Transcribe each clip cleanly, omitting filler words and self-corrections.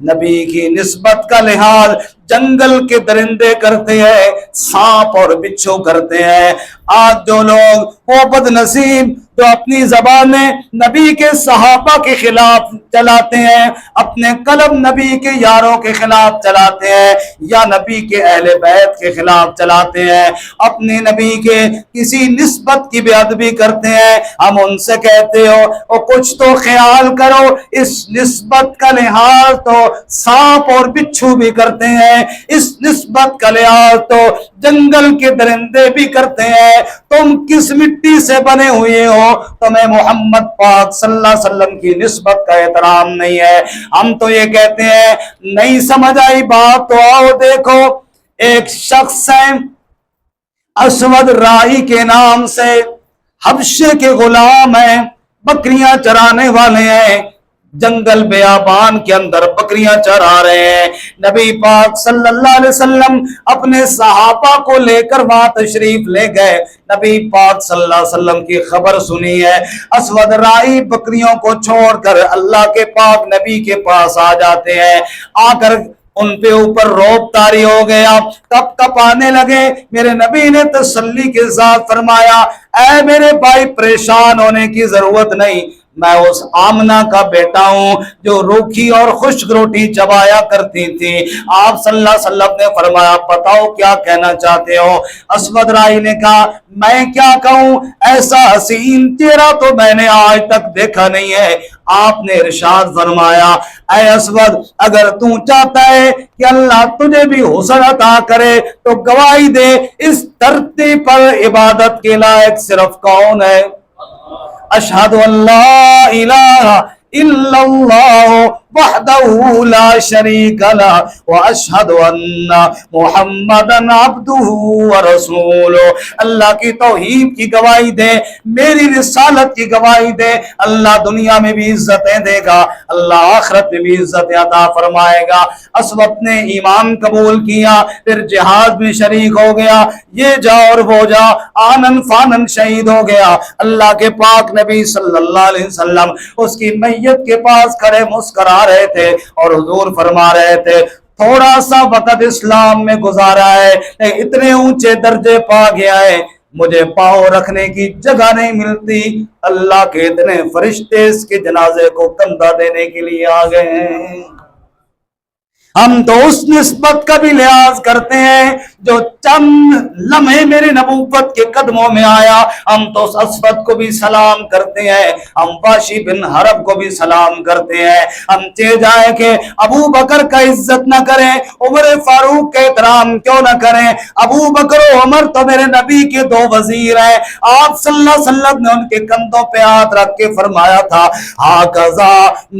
نبی کی نسبت کا لحاظ جنگل کے درندے کرتے ہیں، سانپ اور بچھو کرتے ہیں۔ آج جو لوگ وہ بد نصیب جو اپنی زبانیں نبی کے صحابہ کے خلاف چلاتے ہیں، اپنے قلم نبی کے یاروں کے خلاف چلاتے ہیں، یا نبی کے اہل بیت کے خلاف چلاتے ہیں، اپنے نبی کے کسی نسبت کی بے ادبی کرتے ہیں، ہم ان سے کہتے ہو اور کچھ تو خیال کرو، اس نسبت کا لحاظ تو سانپ اور بچھو بھی کرتے ہیں، اس نسبت کا لحاظ تو جنگل کے درندے بھی کرتے ہیں۔ تم کس مٹی سے بنے ہوئے ہو؟ تمہیں محمد پاک صلی اللہ علیہ وسلم کی نسبت کا احترام نہیں ہے۔ ہم تو یہ کہتے ہیں نہیں سمجھ آئی بات تو آؤ دیکھو، ایک شخص ہے اسود رائی کے نام سے، حبشے کے غلام ہیں، بکریاں چرانے والے ہیں، جنگل بیابان کے اندر بکریاں چرا رہے ہیں۔ نبی پاک صلی اللہ علیہ وسلم اپنے صحابہ کو لے کر وہاں تشریف لے گئے، نبی پاک صلی اللہ علیہ وسلم کی خبر سنی ہے، اسود رائی بکریوں کو چھوڑ کر اللہ کے پاک نبی کے پاس آ جاتے ہیں، آ کر ان پہ اوپر روب طاری ہو گیا، کپ کپ آنے لگے۔ میرے نبی نے تسلی کے ساتھ فرمایا، اے میرے بھائی پریشان ہونے کی ضرورت نہیں، میں اس آمنہ کا بیٹا ہوں جو روکھی اور خشک روٹی چبایا کرتی تھی۔ آپ صلی اللہ علیہ وسلم نے فرمایا بتاؤ کیا کہنا چاہتے ہو؟ اسود رائی نے کہا میں کیا کہوں، ایسا حسین چہرہ تو میں نے آج تک دیکھا نہیں ہے۔ آپ نے ارشاد فرمایا اے اسود، اگر تو چاہتا ہے کہ اللہ تجھے بھی حسن عطا کرے تو گواہی دے اس دھرتی پر عبادت کے لائق صرف کون ہے؟ اشہد ان لا الہ الا اللہ وحدہ لا شریک لہ واشہد ان محمدا عبدہ ورسولہ۔ اللہ کی توحید کی گواہی دے، میری رسالت کی گواہی دے، اللہ دنیا میں بھی عزتیں دے گا، اللہ آخرت میں بھی عزت عطا فرمائے گا۔ اسود نے ایمان قبول کیا، پھر جہاد میں شریک ہو گیا، یہ جا اور وہ جا، آنن فانن شہید ہو گیا۔ اللہ کے پاک نبی صلی اللہ علیہ وسلم اس کی میت کے پاس کھڑے مسکرا رہے تھے اور حضور فرما رہے تھے تھوڑا سا وقت اسلام میں گزارا ہے، اتنے اونچے درجے پا گیا ہے، مجھے پاؤں رکھنے کی جگہ نہیں ملتی، اللہ کے اتنے فرشتے اس کے جنازے کو کندھا دینے کے لیے آ گئے ہیں۔ ہم تو اس نسبت کا بھی لحاظ کرتے ہیں جو چند لمحے میرے نبوت کے قدموں میں آیا، ہم تو اس اسود کو بھی سلام کرتے ہیں، ہم واشی بن حرب کو بھی سلام کرتے ہیں، ہم چاہ جائیں کہ ابو بکر کا عزت نہ کریں، عمر فاروق کا احترام کیوں نہ کریں؟ ابو بکر و عمر تو میرے نبی کے دو وزیر ہیں، آپ صلی اللہ علیہ وسلم نے ان کے کندھوں پہ ہاتھ رکھ کے فرمایا تھا ہاکذا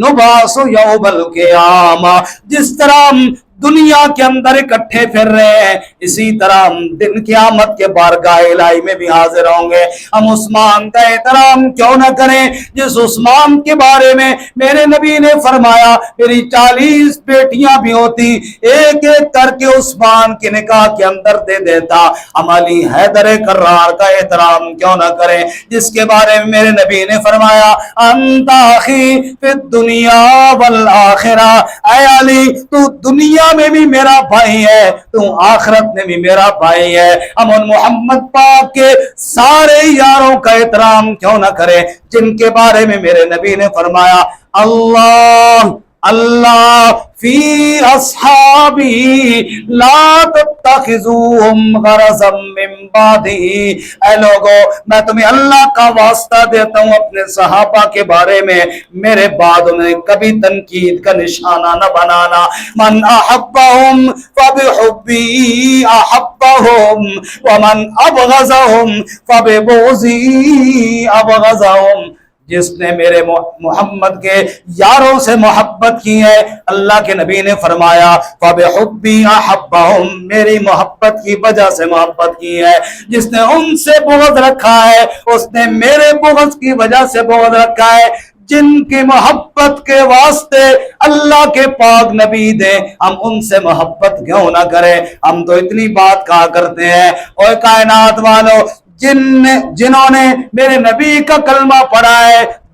نبعث یوم القیامہ، جس طرح ہم دنیا کے اندر اکٹھے پھر رہے ہیں اسی طرح ہم دن قیامت کے بارگاہ الہی میں بھی حاضر ہوں گے۔ ہم عثمان کا احترام کیوں نہ کریں جس عثمان کے بارے میں میرے نبی نے فرمایا میری 40 بیٹیاں بھی ہوتی ایک ایک کر کے عثمان کے نکاح کے اندر دے دیتا۔ ہم علی حیدر کرار کا احترام کیوں نہ کریں جس کے بارے میں میرے نبی نے فرمایا انت اخی فی الدنیا والآخرہ، اے علی تو دنیا میں بھی میرا بھائی ہے، تو آخرت میں بھی میرا بھائی ہے۔ ہم ان محمد پاک کے سارے یاروں کا احترام کیوں نہ کریں جن کے بارے میں میرے نبی نے فرمایا اللہ اللہ فی اصحابی لا تتخذوہم غرضا من بعدی۔ اے لوگو میں تمہیں اللہ کا واسطہ دیتا ہوں اپنے صحابہ کے بارے میں میرے بعد میں کبھی تنقید کا نشانہ نہ بنانا۔ من احبہم فبحبی احبہم ومن ابغضہم فببغضی ابغضہم۔ جس نے میرے محمد کے یاروں سے محبت کی ہے اللہ کے نبی نے فرمایا فبحبی احبہم، میری محبت کی وجہ سے محبت کی ہے، جس نے ان سے بغض رکھا ہے اس نے میرے بغض کی وجہ سے بغض رکھا ہے۔ جن کی محبت کے واسطے اللہ کے پاک نبی دے ہم ان سے محبت کیوں نہ کریں؟ ہم تو اتنی بات کہا کرتے ہیں اوے کائنات والو جنہوں نے میرے نبی کا کلمہ پڑھا ہے